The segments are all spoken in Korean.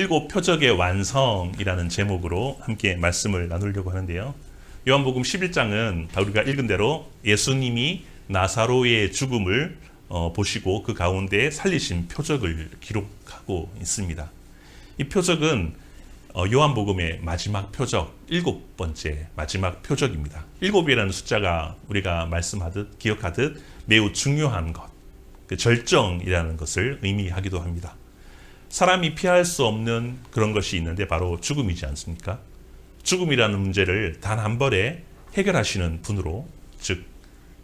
일곱 표적의 완성이라는 제목으로 함께 말씀을 나누려고 하는데요. 요한복음 11장은 우리가 읽은 대로 예수님이 나사로의 죽음을 보시고 그 가운데 살리신 표적을 기록하고 있습니다. 이 표적은 요한복음의 마지막 표적, 일곱 번째 마지막 표적입니다. 일곱이라는 숫자가 우리가 말씀하듯 기억하듯 매우 중요한 것, 그 절정이라는 것을 의미하기도 합니다. 사람이 피할 수 없는 그런 것이 있는데 바로 죽음이지 않습니까? 죽음이라는 문제를 단 한 번에 해결하시는 분으로, 즉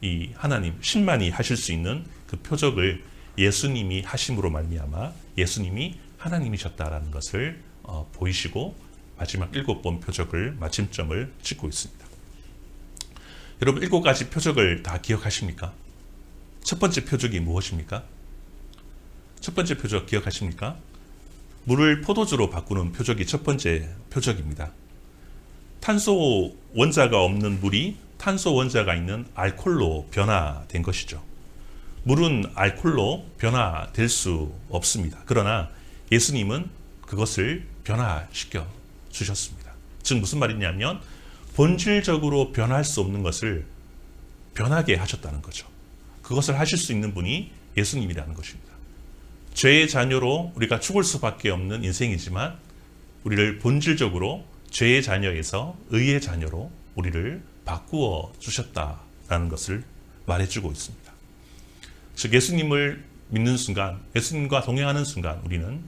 이 하나님 신만이 하실 수 있는 그 표적을 예수님이 하심으로 말미암아 예수님이 하나님이셨다라는 것을 보이시고 마지막 일곱 번 표적을 마침점을 찍고 있습니다. 여러분, 일곱 가지 표적을 다 기억하십니까? 첫 번째 표적이 무엇입니까? 첫 번째 표적 기억하십니까? 물을 포도주로 바꾸는 표적이 첫 번째 표적입니다. 탄소 원자가 없는 물이 탄소 원자가 있는 알코올로 변화된 것이죠. 물은 알코올로 변화될 수 없습니다. 그러나 예수님은 그것을 변화시켜 주셨습니다. 즉 무슨 말이냐면 본질적으로 변할 수 없는 것을 변하게 하셨다는 거죠. 그것을 하실 수 있는 분이 예수님이라는 것입니다. 죄의 자녀로 우리가 죽을 수밖에 없는 인생이지만 우리를 본질적으로 죄의 자녀에서 의의 자녀로 우리를 바꾸어 주셨다라는 것을 말해주고 있습니다. 즉 예수님을 믿는 순간, 예수님과 동행하는 순간 우리는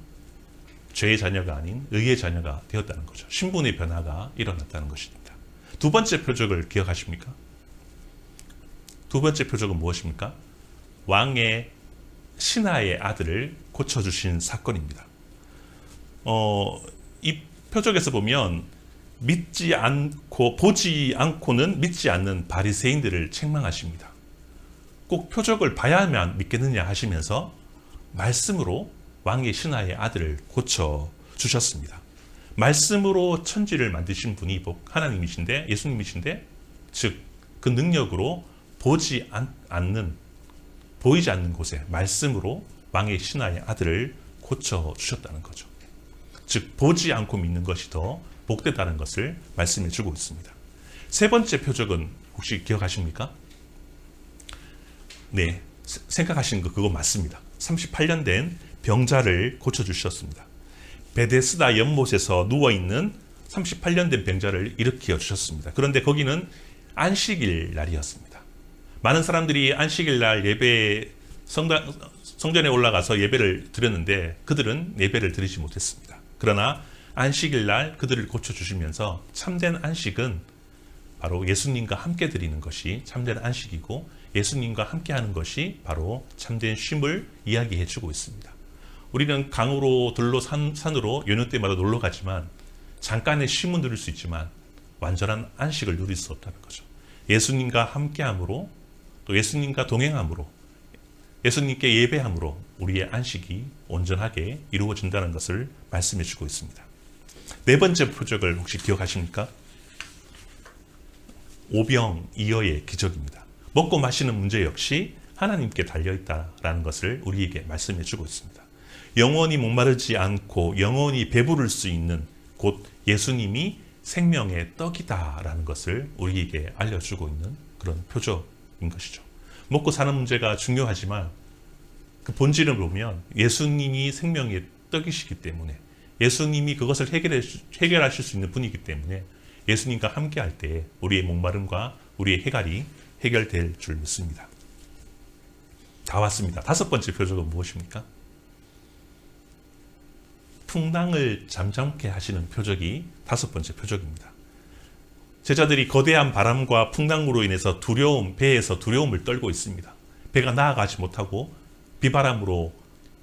죄의 자녀가 아닌 의의 자녀가 되었다는 거죠. 신분의 변화가 일어났다는 것입니다. 두 번째 표적을 기억하십니까? 두 번째 표적은 무엇입니까? 왕의 신하의 아들을 고쳐주신 사건입니다. 이 표적에서 보면 믿지 않고 보지 않고는 믿지 않는 바리새인들을 책망하십니다. 꼭 표적을 봐야만 믿겠느냐 하시면서 말씀으로 왕의 신하의 아들을 고쳐주셨습니다. 말씀으로 천지를 만드신 분이 하나님이신데, 예수님이신데, 즉 그 능력으로 보이지 않는 곳에 말씀으로 왕의 신하의 아들을 고쳐주셨다는 거죠. 즉 보지 않고 믿는 것이 더 복되다는 것을 말씀해 주고 있습니다. 세 번째 표적은 혹시 기억하십니까? 네, 생각하시는 거 그거 맞습니다. 38년 된 병자를 고쳐주셨습니다. 베데스다 연못에서 누워있는 38년 된 병자를 일으켜 주셨습니다. 그런데 거기는 안식일 날이었습니다. 많은 사람들이 안식일 날 예배 성전에 올라가서 예배를 드렸는데 그들은 예배를 드리지 못했습니다. 그러나 안식일 날 그들을 고쳐주시면서 참된 안식은 바로 예수님과 함께 드리는 것이 참된 안식이고 예수님과 함께 하는 것이 바로 참된 쉼을 이야기해 주고 있습니다. 우리는 강으로 들로 산으로 여느 때마다 놀러 가지만 잠깐의 쉼은 누릴 수 있지만 완전한 안식을 누릴 수 없다는 거죠. 예수님과 함께함으로 또 예수님과 동행함으로 예수님께 예배함으로 우리의 안식이 온전하게 이루어진다는 것을 말씀해 주고 있습니다. 네 번째 표적을 혹시 기억하십니까? 오병이어의 기적입니다. 먹고 마시는 문제 역시 하나님께 달려있다라는 것을 우리에게 말씀해 주고 있습니다. 영원히 목마르지 않고 영원히 배부를 수 있는 곧 예수님이 생명의 떡이다라는 것을 우리에게 알려주고 있는 그런 표적인 것이죠. 먹고 사는 문제가 중요하지만 그 본질을 보면 예수님이 생명의 떡이시기 때문에 예수님이 그것을 해결하실 수 있는 분이기 때문에 예수님과 함께할 때 우리의 목마름과 우리의 해갈이 해결될 줄 믿습니다. 다 왔습니다. 다섯 번째 표적은 무엇입니까? 풍랑을 잠잠케 하시는 표적이 다섯 번째 표적입니다. 제자들이 거대한 바람과 풍랑으로 인해서 배에서 두려움을 떨고 있습니다. 배가 나아가지 못하고 비바람으로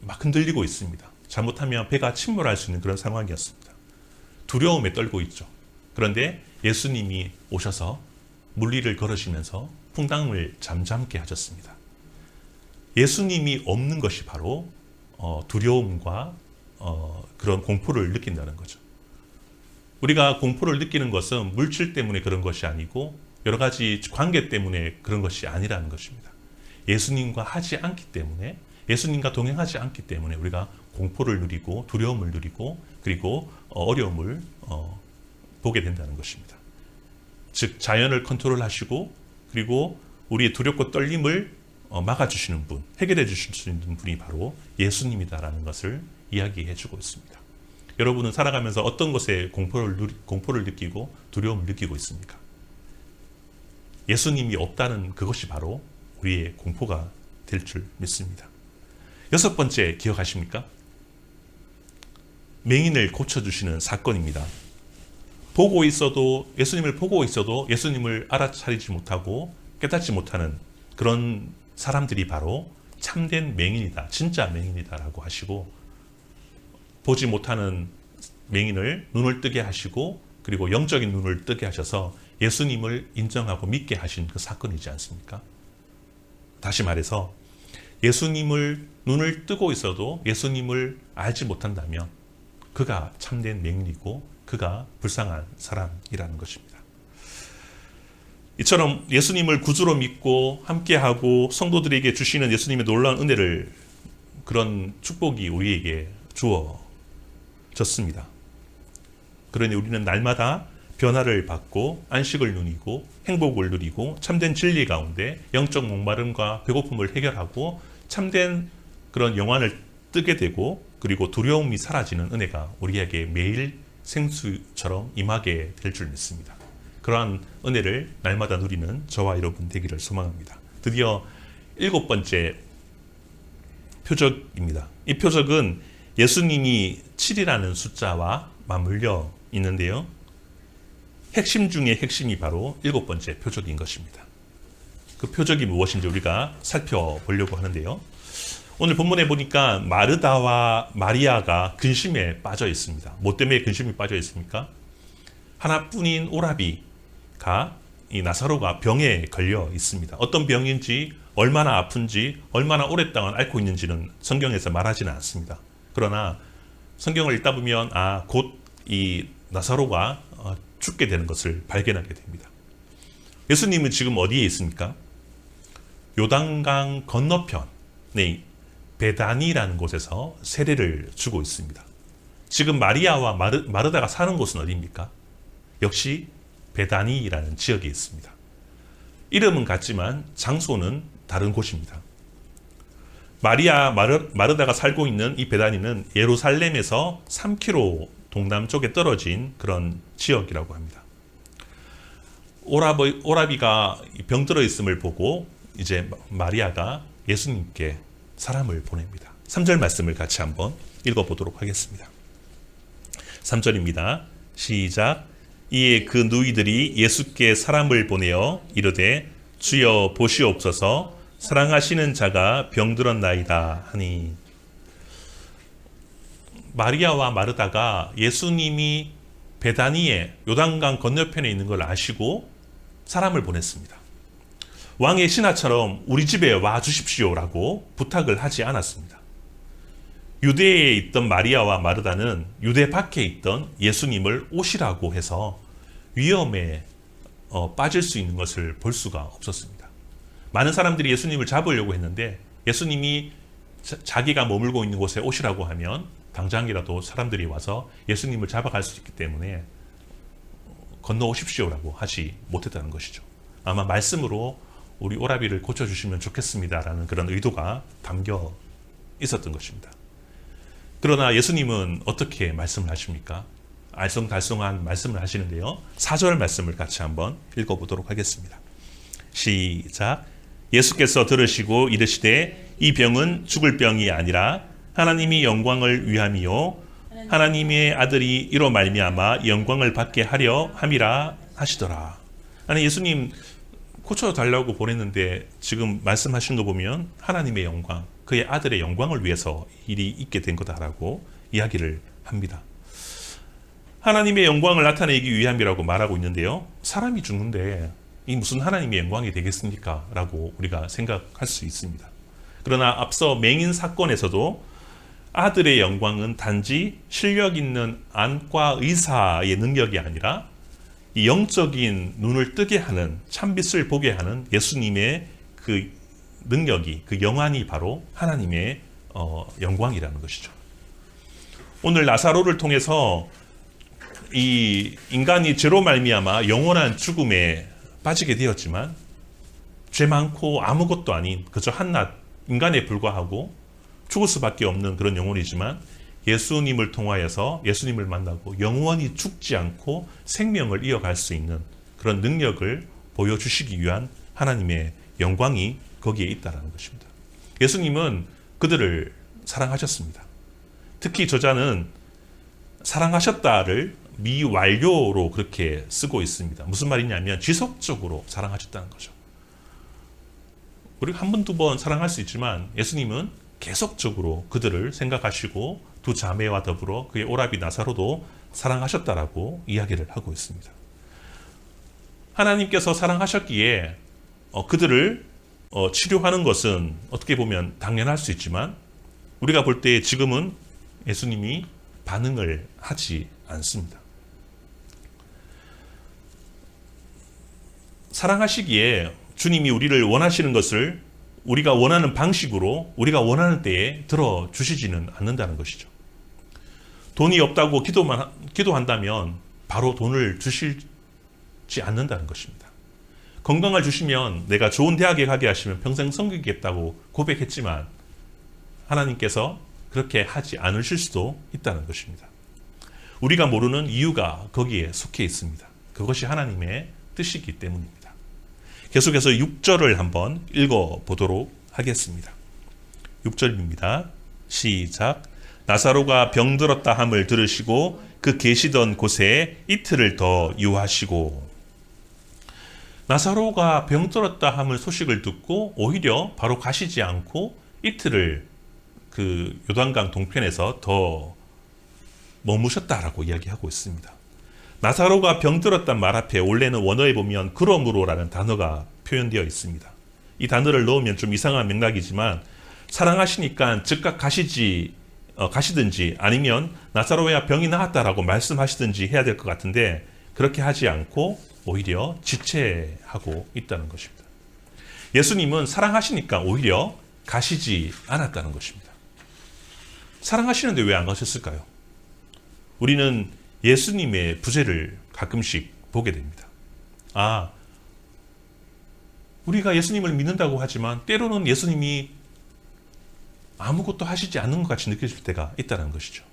막 흔들리고 있습니다. 잘못하면 배가 침몰할 수 있는 그런 상황이었습니다. 두려움에 떨고 있죠. 그런데 예수님이 오셔서 물리를 걸으시면서 풍랑을 잠잠케 하셨습니다. 예수님이 없는 것이 바로 두려움과 그런 공포를 느낀다는 거죠. 우리가 공포를 느끼는 것은 물질 때문에 그런 것이 아니고 여러 가지 관계 때문에 그런 것이 아니라는 것입니다. 예수님과 하지 않기 때문에, 예수님과 동행하지 않기 때문에 우리가 공포를 누리고 두려움을 누리고 그리고 어려움을 보게 된다는 것입니다. 즉 자연을 컨트롤하시고 그리고 우리의 두렵고 떨림을 막아주시는 분, 해결해 주실 수 있는 분이 바로 예수님이다라는 것을 이야기해 주고 있습니다. 여러분은 살아가면서 어떤 것에 공포를 느끼고 두려움을 느끼고 있습니까? 예수님이 없다는 그것이 바로 우리의 공포가 될 줄 믿습니다. 6번째 기억하십니까? 맹인을 고쳐주시는 사건입니다. 예수님을 보고 있어도 예수님을 알아차리지 못하고 깨닫지 못하는 그런 사람들이 바로 참된 맹인이다, 진짜 맹인이다라고 하시고 보지 못하는 맹인을 눈을 뜨게 하시고 그리고 영적인 눈을 뜨게 하셔서 예수님을 인정하고 믿게 하신 그 사건이지 않습니까? 다시 말해서 예수님을 눈을 뜨고 있어도 예수님을 알지 못한다면 그가 참된 맹인이고 그가 불쌍한 사람이라는 것입니다. 이처럼 예수님을 구주로 믿고 함께하고 성도들에게 주시는 예수님의 놀라운 은혜를 그런 축복이 우리에게 주어졌습니다. 그러니 우리는 날마다 변화를 받고 안식을 누리고 행복을 누리고 참된 진리 가운데 영적 목마름과 배고픔을 해결하고 참된 그런 영안을 뜨게 되고 그리고 두려움이 사라지는 은혜가 우리에게 매일 생수처럼 임하게 될 줄 믿습니다. 그러한 은혜를 날마다 누리는 저와 여러분 되기를 소망합니다. 드디어 7번째 표적입니다. 이 표적은 예수님이 7이라는 숫자와 맞물려 있는데요. 핵심 중에 핵심이 바로 7번째 표적인 것입니다. 그 표적이 무엇인지 우리가 살펴보려고 하는데요. 오늘 본문에 보니까 마르다와 마리아가 근심에 빠져 있습니다. 뭐 때문에 근심이 빠져 있습니까? 하나뿐인 오라비가 이 나사로가 병에 걸려 있습니다. 어떤 병인지 얼마나 아픈지 얼마나 오랫동안 앓고 있는지는 성경에서 말하지는 않습니다. 그러나 성경을 읽다 보면 곧 이 나사로가 죽게 되는 것을 발견하게 됩니다. 예수님은 지금 어디에 있습니까? 요단강 건너편에 베다니라는 곳에서 세례를 주고 있습니다. 지금 마리아와 마르다가 사는 곳은 어디입니까? 역시 베다니라는 지역에 있습니다. 이름은 같지만 장소는 다른 곳입니다. 마르다가 살고 있는 이 베다니는 예루살렘에서 3km 동남쪽에 떨어진 그런 지역이라고 합니다. 오라비가 병들어 있음을 보고 이제 마리아가 예수님께 사람을 보냅니다. 3절 말씀을 같이 한번 읽어보도록 하겠습니다. 3절입니다. 시작. 이에 그 누이들이 예수께 사람을 보내어 이르되 주여 보시옵소서 사랑하시는 자가 병들었나이다 하니. 마리아와 마르다가 예수님이 베다니에 요단강 건너편에 있는 걸 아시고 사람을 보냈습니다. 왕의 신하처럼 우리 집에 와 주십시오라고 부탁을 하지 않았습니다. 유대에 있던 마리아와 마르다는 유대 밖에 있던 예수님을 오시라고 해서 위험에 빠질 수 있는 것을 볼 수가 없었습니다. 많은 사람들이 예수님을 잡으려고 했는데 예수님이 자기가 머물고 있는 곳에 오시라고 하면 당장이라도 사람들이 와서 예수님을 잡아갈 수 있기 때문에 건너오십시오라고 하지 못했다는 것이죠. 아마 말씀으로 우리 오라비를 고쳐주시면 좋겠습니다라는 그런 의도가 담겨 있었던 것입니다. 그러나 예수님은 어떻게 말씀을 하십니까? 알쏭달쏭한 말씀을 하시는데요. 4절 말씀을 같이 한번 읽어보도록 하겠습니다. 시작. 예수께서 들으시고 이르시되 이 병은 죽을 병이 아니라 하나님이 영광을 위함이요 하나님의 아들이 이로 말미암아 영광을 받게 하려 함이라 하시더라. 아니 예수님 고쳐달라고 보냈는데 지금 말씀하신 거 보면 하나님의 영광, 그의 아들의 영광을 위해서 일이 있게 된 거다라고 이야기를 합니다. 하나님의 영광을 나타내기 위함이라고 말하고 있는데요. 사람이 죽는데 이 무슨 하나님의 영광이 되겠습니까? 라고 우리가 생각할 수 있습니다. 그러나 앞서 맹인 사건에서도 아들의 영광은 단지 실력 있는 안과 의사의 능력이 아니라 이 영적인 눈을 뜨게 하는 참빛을 보게 하는 예수님의 그 능력이 그 영안이 바로 하나님의 영광이라는 것이죠. 오늘 나사로를 통해서 이 인간이 죄로 말미암아 영원한 죽음에 빠지게 되었지만 죄 많고 아무것도 아닌 그저 한낱 인간에 불과하고 죽을 수밖에 없는 그런 영혼이지만 예수님을 통하여서 예수님을 만나고 영원히 죽지 않고 생명을 이어갈 수 있는 그런 능력을 보여주시기 위한 하나님의 영광이 거기에 있다는 것입니다. 예수님은 그들을 사랑하셨습니다. 특히 저자는 사랑하셨다를 미완료로 그렇게 쓰고 있습니다. 무슨 말이냐면 지속적으로 사랑하셨다는 거죠. 우리가 한 번, 두 번 사랑할 수 있지만 예수님은 계속적으로 그들을 생각하시고 두 자매와 더불어 그의 오라비 나사로도 사랑하셨다라고 이야기를 하고 있습니다. 하나님께서 사랑하셨기에 그들을 치료하는 것은 어떻게 보면 당연할 수 있지만 우리가 볼 때 지금은 예수님이 반응을 하지 않습니다. 사랑하시기에 주님이 우리를 원하시는 것을 우리가 원하는 방식으로 우리가 원하는 때에 들어주시지는 않는다는 것이죠. 돈이 없다고 기도한다면 바로 돈을 주시지 않는다는 것입니다. 건강을 주시면 내가 좋은 대학에 가게 하시면 평생 섬기겠다고 고백했지만 하나님께서 그렇게 하지 않으실 수도 있다는 것입니다. 우리가 모르는 이유가 거기에 속해 있습니다. 그것이 하나님의 뜻이기 때문입니다. 계속해서 6절을 한번 읽어보도록 하겠습니다. 6절입니다. 시작. 나사로가 병들었다 함을 들으시고 그 계시던 곳에 이틀을 더 유하시고. 나사로가 병들었다 함을 소식을 듣고 오히려 바로 가시지 않고 이틀을 그 요단강 동편에서 더 머무셨다라고 이야기하고 있습니다. 나사로가 병들었단 말 앞에 원래는 원어에 보면 그러므로라는 단어가 표현되어 있습니다. 이 단어를 넣으면 좀 이상한 맥락이지만 사랑하시니까 즉각 가시든지 아니면 나사로야 병이 나았다라고 말씀하시든지 해야 될 것 같은데 그렇게 하지 않고 오히려 지체하고 있다는 것입니다. 예수님은 사랑하시니까 오히려 가시지 않았다는 것입니다. 사랑하시는데 왜 안 가셨을까요? 우리는 예수님의 부재를 가끔씩 보게 됩니다. 우리가 예수님을 믿는다고 하지만 때로는 예수님이 아무것도 하시지 않는 것 같이 느껴질 때가 있다는 것이죠.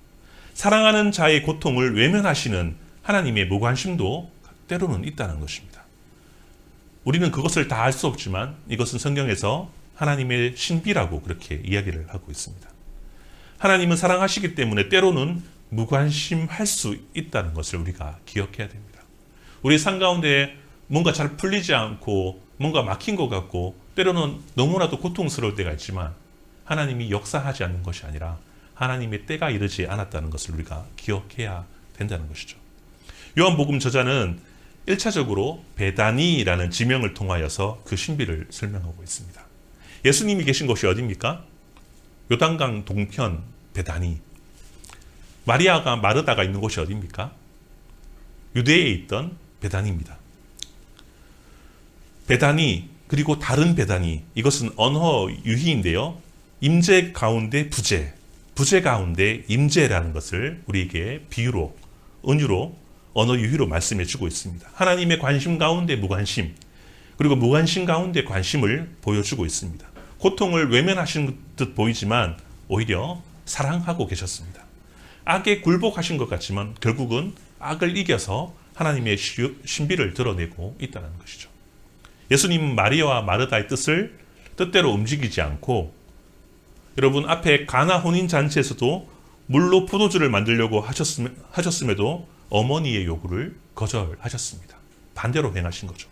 사랑하는 자의 고통을 외면하시는 하나님의 무관심도 때로는 있다는 것입니다. 우리는 그것을 다 알 수 없지만 이것은 성경에서 하나님의 신비라고 그렇게 이야기를 하고 있습니다. 하나님은 사랑하시기 때문에 때로는 무관심할 수 있다는 것을 우리가 기억해야 됩니다. 우리 삶 가운데 뭔가 잘 풀리지 않고 뭔가 막힌 것 같고 때로는 너무나도 고통스러울 때가 있지만 하나님이 역사하지 않는 것이 아니라 하나님의 때가 이르지 않았다는 것을 우리가 기억해야 된다는 것이죠. 요한복음 저자는 1차적으로 베다니라는 지명을 통하여서 그 신비를 설명하고 있습니다. 예수님이 계신 곳이 어디입니까? 요단강 동편 베다니. 마리아가 마르다가 있는 곳이 어디입니까? 유대에 있던 베다니입니다. 베다니 그리고 다른 베다니, 이것은 언어 유희인데요. 임재 가운데 부재, 부재 가운데 임재라는 것을 우리에게 비유로, 은유로, 언어 유희로 말씀해 주고 있습니다. 하나님의 관심 가운데 무관심, 그리고 무관심 가운데 관심을 보여주고 있습니다. 고통을 외면하신 듯 보이지만 오히려 사랑하고 계셨습니다. 악에 굴복하신 것 같지만 결국은 악을 이겨서 하나님의 신비를 드러내고 있다는 것이죠. 예수님은 마리아와 마르다의 뜻대로 움직이지 않고, 여러분 앞에 가나 혼인잔치에서도 물로 포도주를 만들려고 하셨음에도 어머니의 요구를 거절하셨습니다. 반대로 행하신 거죠.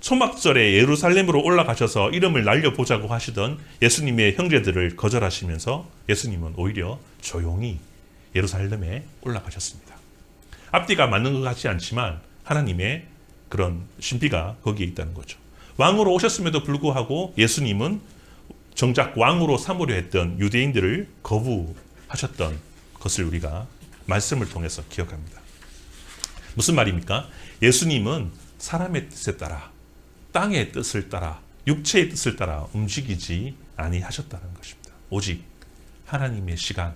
초막절에 예루살렘으로 올라가셔서 이름을 날려보자고 하시던 예수님의 형제들을 거절하시면서 예수님은 오히려 조용히 예루살렘에 올라가셨습니다. 앞뒤가 맞는 것 같지 않지만 하나님의 그런 신비가 거기에 있다는 거죠. 왕으로 오셨음에도 불구하고 예수님은 정작 왕으로 삼으려 했던 유대인들을 거부하셨던 것을 우리가 말씀을 통해서 기억합니다. 무슨 말입니까? 예수님은 사람의 뜻에 따라, 땅의 뜻을 따라, 육체의 뜻을 따라 움직이지 아니하셨다는 것입니다. 오직 하나님의 시간,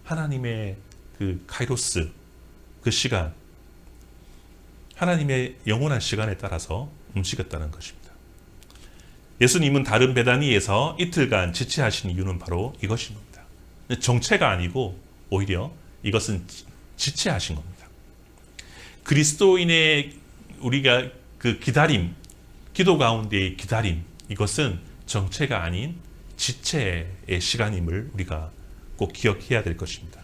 하나님의 그 카이로스, 그 시간, 하나님의 영원한 시간에 따라서 움직였다는 것입니다. 예수님은 다른 베다니에서 이틀간 지체하신 이유는 바로 이것입니다. 정체가 아니고 오히려 이것은 지체하신 겁니다. 그리스도인의 우리가 그 기다림, 기도 가운데의 기다림, 이것은 정체가 아닌 지체의 시간임을 우리가 꼭 기억해야 될 것입니다.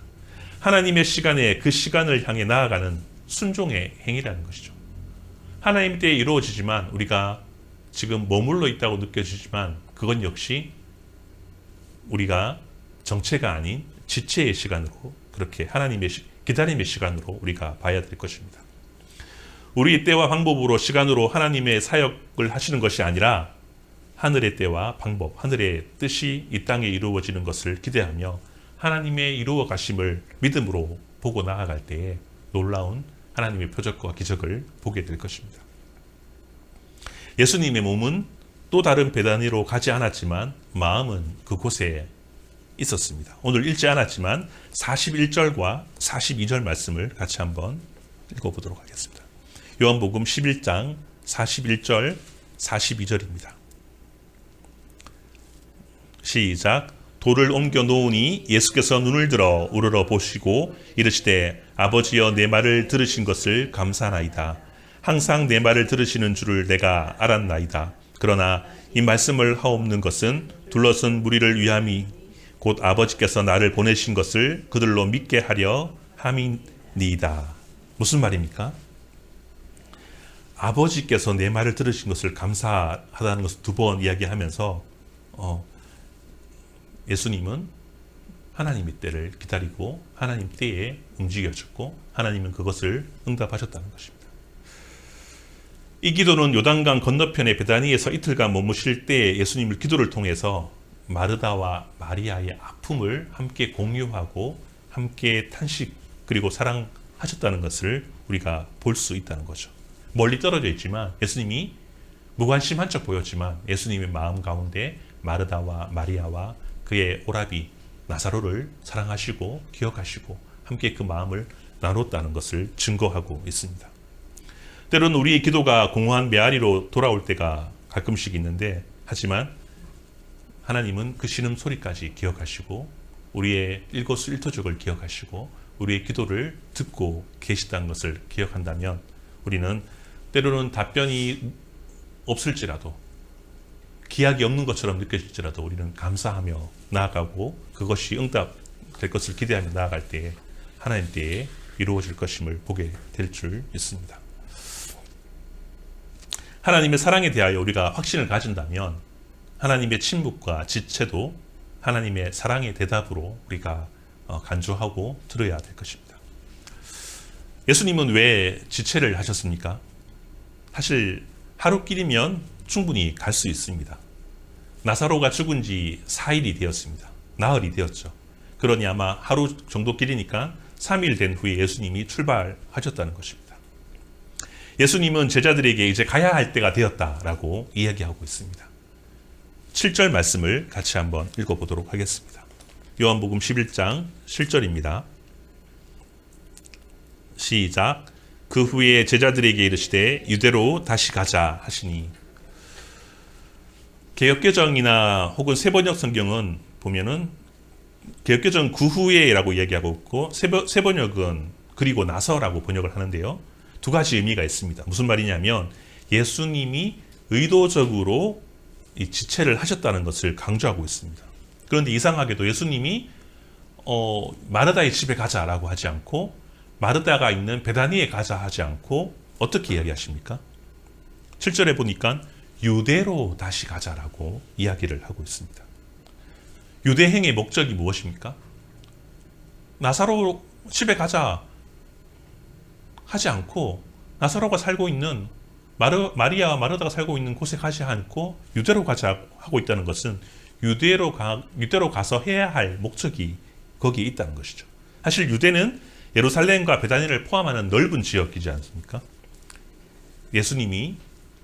하나님의 시간에 그 시간을 향해 나아가는 순종의 행위라는 것이죠. 하나님 때에 이루어지지만 우리가 지금 머물러 있다고 느껴지지만 그건 역시 우리가 정체가 아닌 지체의 시간으로, 그렇게 하나님의 기다림의 시간으로 우리가 봐야 될 것입니다. 우리의 때와 방법으로 시간으로 하나님의 사역을 하시는 것이 아니라 하늘의 때와 방법, 하늘의 뜻이 이 땅에 이루어지는 것을 기대하며 하나님의 이루어 가심을 믿음으로 보고 나아갈 때에 놀라운 하나님의 표적과 기적을 보게 될 것입니다. 예수님의 몸은 또 다른 베다니로 가지 않았지만 마음은 그곳에 있었습니다. 오늘 읽지 않았지만 41절과 42절 말씀을 같이 한번 읽어보도록 하겠습니다. 요한복음 11장 41절 42절입니다. 시작. 돌을 옮겨 놓으니 예수께서 눈을 들어 우러러 보시고 이르시되 아버지여 내 말을 들으신 것을 감사하나이다. 항상 내 말을 들으시는 줄을 내가 알았나이다. 그러나 이 말씀을 하옵는 것은 둘러선 무리를 위함이 곧 아버지께서 나를 보내신 것을 그들로 믿게 하려 함이니이다. 무슨 말입니까? 아버지께서 내 말을 들으신 것을 감사하다는 것을 두 번 이야기하면서 예수님은 하나님의 때를 기다리고 하나님 때에 움직여졌고 하나님은 그것을 응답하셨다는 것입니다. 이 기도는 요단강 건너편의 베다니에서 이틀간 머무실 때 예수님을 기도를 통해서 마르다와 마리아의 아픔을 함께 공유하고 함께 탄식 그리고 사랑하셨다는 것을 우리가 볼 수 있다는 거죠. 멀리 떨어져 있지만 예수님이 무관심한 척 보였지만 예수님의 마음 가운데 마르다와 마리아와 그의 오라비 나사로를 사랑하시고 기억하시고 함께 그 마음을 나눴다는 것을 증거하고 있습니다. 때로는 우리의 기도가 공허한 메아리로 돌아올 때가 가끔씩 있는데 하지만 하나님은 그 신음소리까지 기억하시고 우리의 일거수일투족을 기억하시고 우리의 기도를 듣고 계시다는 것을 기억한다면 우리는 때로는 답변이 없을지라도 기약이 없는 것처럼 느껴질지라도 우리는 감사하며 나아가고 그것이 응답될 것을 기대하며 나아갈 때에 하나님 때에 이루어질 것임을 보게 될 줄 믿습니다. 하나님의 사랑에 대하여 우리가 확신을 가진다면 하나님의 침묵과 지체도 하나님의 사랑의 대답으로 우리가 간주하고 들어야 될 것입니다. 예수님은 왜 지체를 하셨습니까? 사실 하루길이면 충분히 갈 수 있습니다. 나사로가 죽은 지 4일이 되었습니다. 나흘이 되었죠. 그러니 아마 하루 정도 길이니까 3일 된 후에 예수님이 출발하셨다는 것입니다. 예수님은 제자들에게 이제 가야 할 때가 되었다라고 이야기하고 있습니다. 7절 말씀을 같이 한번 읽어보도록 하겠습니다. 요한복음 11장 7절입니다. 시작. 그 후에 제자들에게 이르시되 유대로 다시 가자 하시니. 개역개정이나 혹은 세번역 성경은 보면은 개역개정 그 후에라고 이야기하고 있고 세번역은 그리고 나서라고 번역을 하는데요. 두 가지 의미가 있습니다. 무슨 말이냐면 예수님이 의도적으로 이 지체를 하셨다는 것을 강조하고 있습니다. 그런데 이상하게도 예수님이 마르다의 집에 가자라고 하지 않고 마르다가 있는 베다니에 가자 하지 않고 어떻게 이야기하십니까? 7절에 보니까 유대로 다시 가자라고 이야기를 하고 있습니다. 유대행의 목적이 무엇입니까? 나사로 집에 가자 하지 않고 나사로가 살고 있는 마리아와 마르다가 살고 있는 곳에 가지 않고 유대로 가자 하고 있다는 것은 유대로 가서 해야 할 목적이 거기에 있다는 것이죠. 사실 유대는 예루살렘과 베다니를 포함하는 넓은 지역이지 않습니까? 예수님이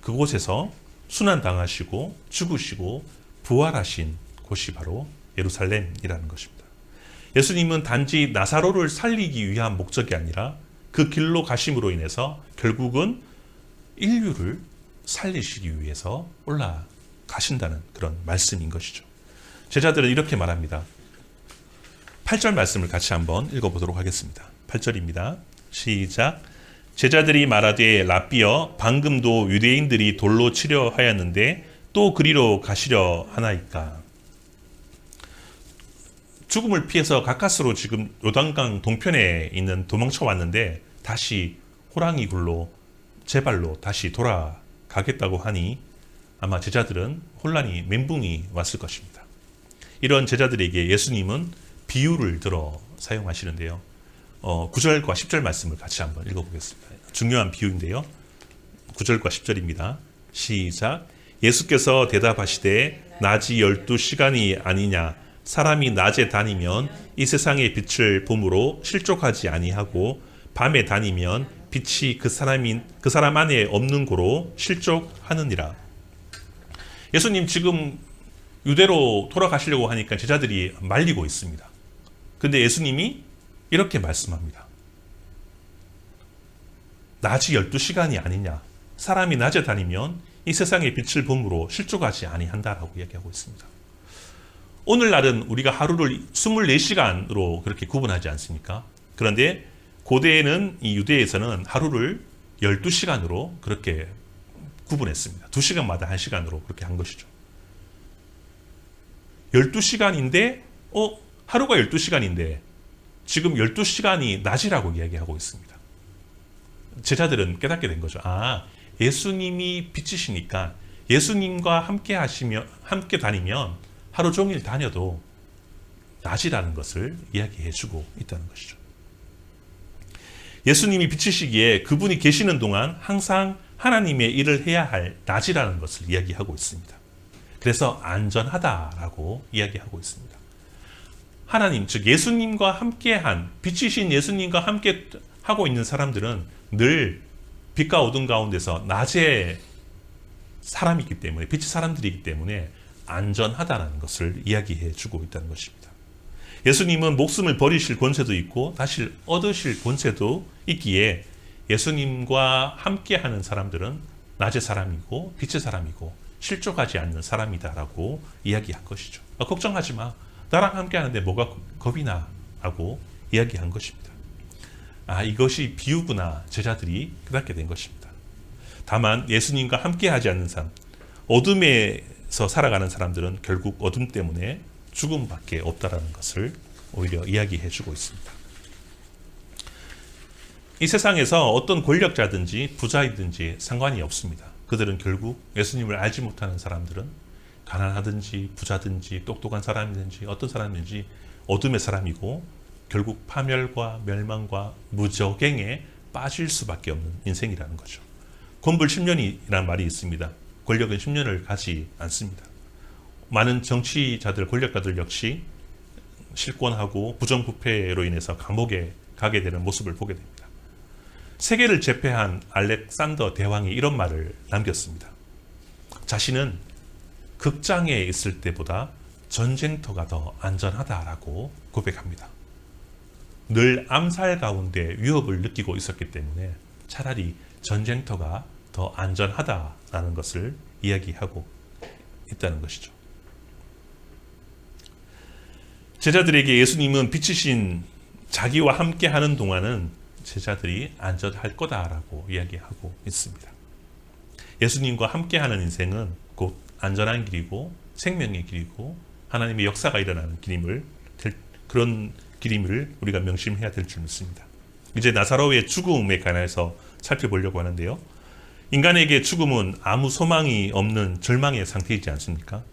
그곳에서 순환당하시고 죽으시고 부활하신 곳이 바로 예루살렘이라는 것입니다. 예수님은 단지 나사로를 살리기 위한 목적이 아니라 그 길로 가심으로 인해서 결국은 인류를 살리시기 위해서 올라가신다는 그런 말씀인 것이죠. 제자들은 이렇게 말합니다. 8절 말씀을 같이 한번 읽어보도록 하겠습니다. 8절입니다. 시작. 제자들이 말하되 라삐여 방금도 유대인들이 돌로 치려 하였는데 또 그리로 가시려 하나이까. 죽음을 피해서 가까스로 지금 요단강 동편에 있는 도망쳐 왔는데 다시 호랑이 굴로 제 발로 다시 돌아가겠다고 하니 아마 제자들은 혼란이 멘붕이 왔을 것입니다. 이런 제자들에게 예수님은 비유를 들어 사용하시는데요. 9절과 10절 말씀을 같이 한번 읽어보겠습니다. 중요한 비유인데요. 9절과 10절입니다. 시작. 예수께서 대답하시되 낮이 12시간이 아니냐. 사람이 낮에 다니면 이 세상의 빛을 봄으로 실족하지 아니하고 밤에 다니면 빛이 그 사람 안에 없는 고로 실족하느니라. 예수님 지금 유대로 돌아가시려고 하니까 제자들이 말리고 있습니다. 근데 예수님이 이렇게 말씀합니다. 낮이 12시간이 아니냐. 사람이 낮에 다니면 이 세상의 빛을 봄으로 실족하지 아니한다라고 이야기하고 있습니다. 오늘날은 우리가 하루를 24시간으로 그렇게 구분하지 않습니까? 그런데 고대에는 이 유대에서는 하루를 12시간으로 그렇게 구분했습니다. 2시간마다 1시간으로 그렇게 한 것이죠. 12시간인데 하루가 12시간인데 지금 12시간이 낮이라고 이야기하고 있습니다. 제자들은 깨닫게 된 거죠. 예수님이 빛이시니까 예수님과 함께 다니면 하루 종일 다녀도 낮이라는 것을 이야기해 주고 있다는 것이죠. 예수님이 빛이시기에 그분이 계시는 동안 항상 하나님의 일을 해야 할 낮이라는 것을 이야기하고 있습니다. 그래서 안전하다라고 이야기하고 있습니다. 하나님, 즉 예수님과 함께한 빛이신 예수님과 함께 하고 있는 사람들은 늘 빛과 어둠 가운데서 낮의 사람이기 때문에 빛의 사람들이기 때문에 안전하다는 것을 이야기해 주고 있다는 것입니다. 예수님은 목숨을 버리실 권세도 있고 다시 얻으실 권세도 있기에 예수님과 함께하는 사람들은 낮의 사람이고 빛의 사람이고 실족하지 않는 사람이다라고 이야기한 것이죠. 걱정하지 마. 나랑 함께하는데 뭐가 겁이 나? 하고 이야기한 것입니다. 이것이 비유구나. 제자들이 깨닫게 된 것입니다. 다만 예수님과 함께하지 않는 삶, 어둠에서 살아가는 사람들은 결국 어둠 때문에 죽음밖에 없다라는 것을 오히려 이야기해 주고 있습니다. 이 세상에서 어떤 권력자든지 부자이든지 상관이 없습니다. 그들은 결국 예수님을 알지 못하는 사람들은 가난하든지 부자든지 똑똑한 사람이든지 어떤 사람이든지 어둠의 사람이고 결국 파멸과 멸망과 무저갱에 빠질 수밖에 없는 인생이라는 거죠. 권불 10년이라는 말이 있습니다. 권력은 10년을 가지 않습니다. 많은 정치자들, 권력가들 역시 실권하고 부정부패로 인해서 감옥에 가게 되는 모습을 보게 됩니다. 세계를 제패한 알렉산더 대왕이 이런 말을 남겼습니다. 자신은 극장에 있을 때보다 전쟁터가 더 안전하다라고 고백합니다. 늘 암살 가운데 위협을 느끼고 있었기 때문에 차라리 전쟁터가 더 안전하다라는 것을 이야기하고 있다는 것이죠. 제자들에게 예수님은 빛이신 자기와 함께 하는 동안은 제자들이 안전할 거다라고 이야기하고 있습니다. 예수님과 함께 하는 인생은 곧 안전한 길이고 생명의 길이고 하나님의 역사가 일어나는 그런 길임을 우리가 명심해야 될 줄 믿습니다. 이제 나사로의 죽음에 관해서 살펴보려고 하는데요. 인간에게 죽음은 아무 소망이 없는 절망의 상태이지 않습니까?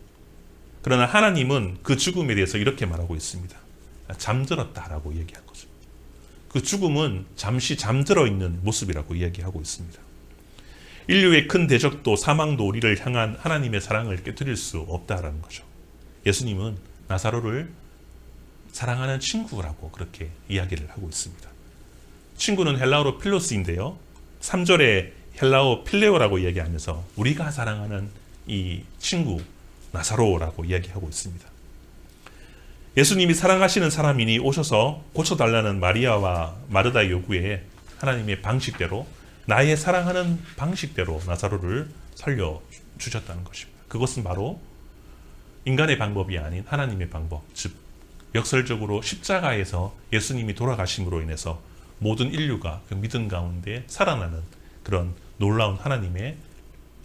그러나 하나님은 그 죽음에 대해서 이렇게 말하고 있습니다. 잠들었다라고 얘기한 거죠. 그 죽음은 잠시 잠들어 있는 모습이라고 이야기하고 있습니다. 인류의 큰 대적도 사망도 우리를 향한 하나님의 사랑을 깨뜨릴 수 없다라는 거죠. 예수님은 나사로를 사랑하는 친구라고 그렇게 이야기를 하고 있습니다. 친구는 헬라어로 필로스인데요. 3절에 헬라어 필레오라고 이야기하면서 우리가 사랑하는 이 친구 나사로라고 이야기하고 있습니다. 예수님이 사랑하시는 사람이니 오셔서 고쳐달라는 마리아와 마르다의 요구에 하나님의 방식대로, 나의 사랑하는 방식대로 나사로를 살려주셨다는 것입니다. 그것은 바로 인간의 방법이 아닌 하나님의 방법, 즉 역설적으로 십자가에서 예수님이 돌아가심으로 인해서 모든 인류가 그 믿음 가운데 살아나는 그런 놀라운 하나님의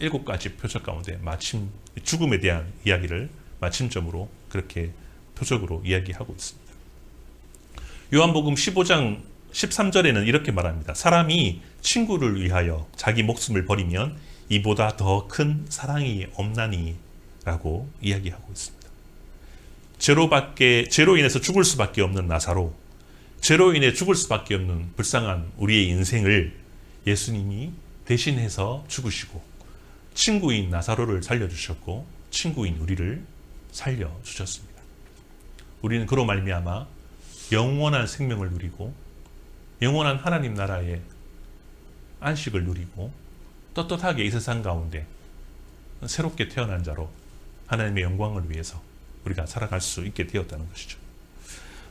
7가지 표적 가운데 마침 죽음에 대한 이야기를 마침점으로 그렇게 표적으로 이야기하고 있습니다. 요한복음 15장 13절에는 이렇게 말합니다. 사람이 친구를 위하여 자기 목숨을 버리면 이보다 더 큰 사랑이 없나니 라고 이야기하고 있습니다. 죄로 인해서 죽을 수밖에 없는 나사로, 죄로 인해 죽을 수밖에 없는 불쌍한 우리의 인생을 예수님이 대신해서 죽으시고 친구인 나사로를 살려주셨고 친구인 우리를 살려주셨습니다. 우리는 그로 말미암아 영원한 생명을 누리고 영원한 하나님 나라의 안식을 누리고 떳떳하게 이 세상 가운데 새롭게 태어난 자로 하나님의 영광을 위해서 우리가 살아갈 수 있게 되었다는 것이죠.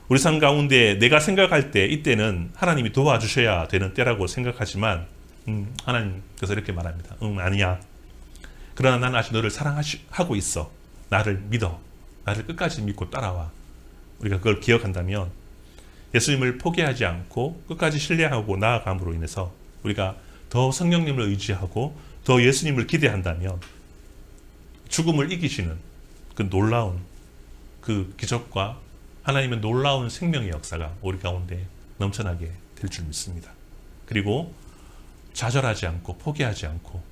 우리 삶 가운데 내가 생각할 때 이때는 하나님이 도와주셔야 되는 때라고 생각하지만 하나님께서 이렇게 말합니다. 아니야. 그러나 나는 아직 너를 사랑하고 있어. 나를 믿어. 나를 끝까지 믿고 따라와. 우리가 그걸 기억한다면 예수님을 포기하지 않고 끝까지 신뢰하고 나아감으로 인해서 우리가 더 성령님을 의지하고 더 예수님을 기대한다면 죽음을 이기시는 그 놀라운 그 기적과 하나님의 놀라운 생명의 역사가 우리 가운데 넘쳐나게 될 줄 믿습니다. 그리고 좌절하지 않고 포기하지 않고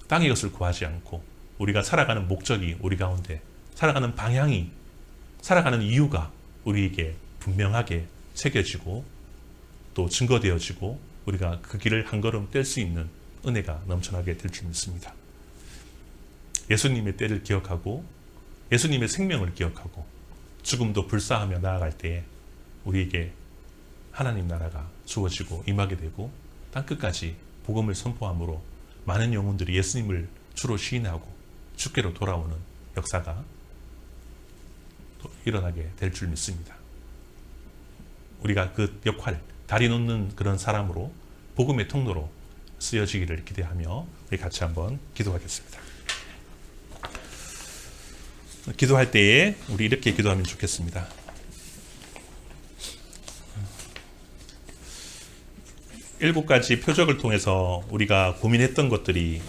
땅의 것을 구하지 않고 우리가 살아가는 목적이 우리 가운데, 살아가는 방향이, 살아가는 이유가 우리에게 분명하게 새겨지고 또 증거되어지고 우리가 그 길을 한 걸음 뗄 수 있는 은혜가 넘쳐나게 될 줄 믿습니다. 예수님의 때를 기억하고 예수님의 생명을 기억하고 죽음도 불사하며 나아갈 때에 우리에게 하나님 나라가 주어지고 임하게 되고 땅끝까지 복음을 선포함으로 많은 영혼들이 예수님을 주로 시인하고 주께로 돌아오는 역사가 또 일어나게 될 줄 믿습니다. 우리가 그 역할, 다리 놓는 그런 사람으로 복음의 통로로 쓰여지기를 기대하며 우리 같이 한번 기도하겠습니다. 기도할 때에 우리 이렇게 기도하면 좋겠습니다. 일곱 가지 표적을 통해서 우리가 고민했던 것들이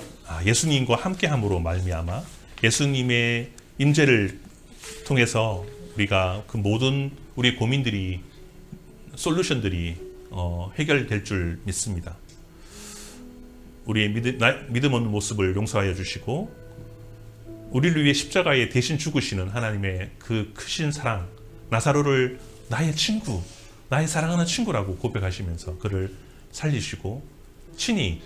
예수님과 함께함으로 말미암아 예수님의 임재를 통해서 우리가 그 모든 우리 고민들이 솔루션들이 해결될 줄 믿습니다. 우리의 믿음 없는 모습을 용서하여 주시고 우리를 위해 십자가에 대신 죽으시는 하나님의 그 크신 사랑, 나사로를 나의 친구, 나의 사랑하는 친구라고 고백하시면서 그를 살리시고 친히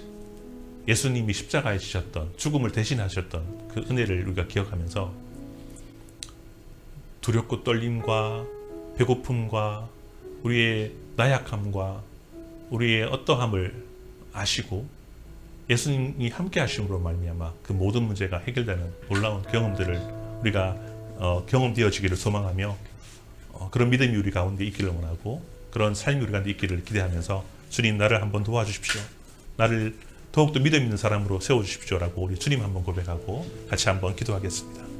예수님이 십자가에 지셨던, 죽음을 대신하셨던 그 은혜를 우리가 기억하면서 두렵고 떨림과 배고픔과 우리의 나약함과 우리의 어떠함을 아시고 예수님이 함께 하심으로 말미암아 그 모든 문제가 해결되는 놀라운 경험들을 우리가 경험되어지기를 소망하며 그런 믿음이 우리 가운데 있기를 원하고 그런 삶이 우리 가운데 있기를 기대하면서 주님 나를 한번 도와주십시오. 나를 더욱더 믿음 있는 사람으로 세워주십시오라고 우리 주님 한번 고백하고 같이 한번 기도하겠습니다.